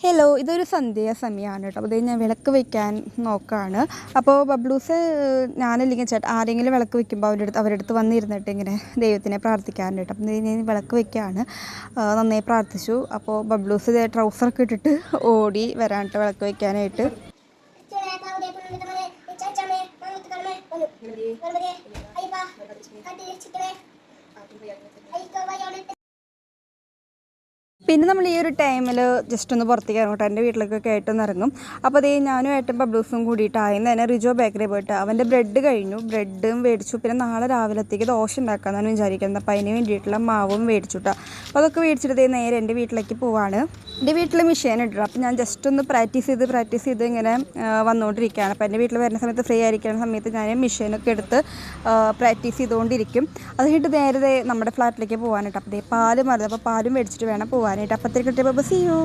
Hello, ഇതൊരു സന്ധ്യാസമയമാണ് കേട്ടോ. അപ്പോൾ ഞാൻ വിളക്ക് വയ്ക്കാൻ നോക്കുകയാണ്. അപ്പോൾ ബബ്ലൂസ് ഞാനല്ലെങ്കിൽ ആരെങ്കിലും വിളക്ക് വയ്ക്കുമ്പോൾ അവരുടെ അടുത്ത് വന്നിരുന്നിട്ട് ഇങ്ങനെ ദൈവത്തിനെ പ്രാർത്ഥിക്കാറുണ്ട് കേട്ടോ. അപ്പം ഞാൻ വിളക്ക് വയ്ക്കുകയാണ്. നന്നായി പ്രാർത്ഥിച്ചു. അപ്പോൾ ബബ്ലൂസ് ട്രൗസറൊക്കെ ഇട്ടിട്ട് ഓടി വരാൻ കേട്ടോ വിളക്ക് വയ്ക്കാനായിട്ട്. പിന്നെ നമ്മൾ ഈ ഒരു ടൈമിൽ ജസ്റ്റ് ഒന്ന് പുറത്തേക്ക് ഇറങ്ങും കേട്ടോ. എൻ്റെ വീട്ടിലേക്കൊക്കെ ആയിട്ടൊന്ന് ഇറങ്ങും. അപ്പോൾ അതേ ഞാനും ഏട്ടൻ ബബ്ലൂസും കൂടിയിട്ട് ആയിരുന്നു തന്നെ റിജോ ബേക്കറി പോയിട്ട് അവൻ്റെ ബ്രെഡ് കഴിഞ്ഞു, ബ്രെഡും മേടിച്ചു. പിന്നെ നാളെ രാവിലത്തേക്ക് ദോശ ഉണ്ടാക്കാമെന്നാണ് വിചാരിക്കുന്നത്. അപ്പോൾ അതിന് വേണ്ടിയിട്ടുള്ള മാവും മേടിച്ചു കേട്ടോ. അപ്പോൾ അതൊക്കെ മേടിച്ചിട്ട് നേരെ എൻ്റെ വീട്ടിലേക്ക് പോവാണ്. എൻ്റെ വീട്ടിൽ മെഷീൻ ഇട്ടു. അപ്പോൾ ഞാൻ ജസ്റ്റ് ഒന്ന് പ്രാക്ടീസ് ചെയ്ത് ഇങ്ങനെ വന്നുകൊണ്ടിരിക്കുകയാണ്. അപ്പോൾ എൻ്റെ വീട്ടിൽ വരുന്ന സമയത്ത് ഫ്രീ ആയിരിക്കുന്ന സമയത്ത് ഞാൻ മെഷീനൊക്കെ എടുത്ത് പ്രാക്ടീസ് ചെയ്തുകൊണ്ടിരിക്കും. അത് കഴിഞ്ഞിട്ട് നേരെ നമ്മുടെ ഫ്ലാറ്റിലേക്ക് പോകാനായിട്ട്. അപ്പോൾ പാല് മതി. അപ്പോൾ പാലും മേടിച്ചിട്ട് വേണം പോകാനായിട്ട്. അപ്പോഴത്തേക്ക് കിട്ടിയപ്പോൾ സീ യു.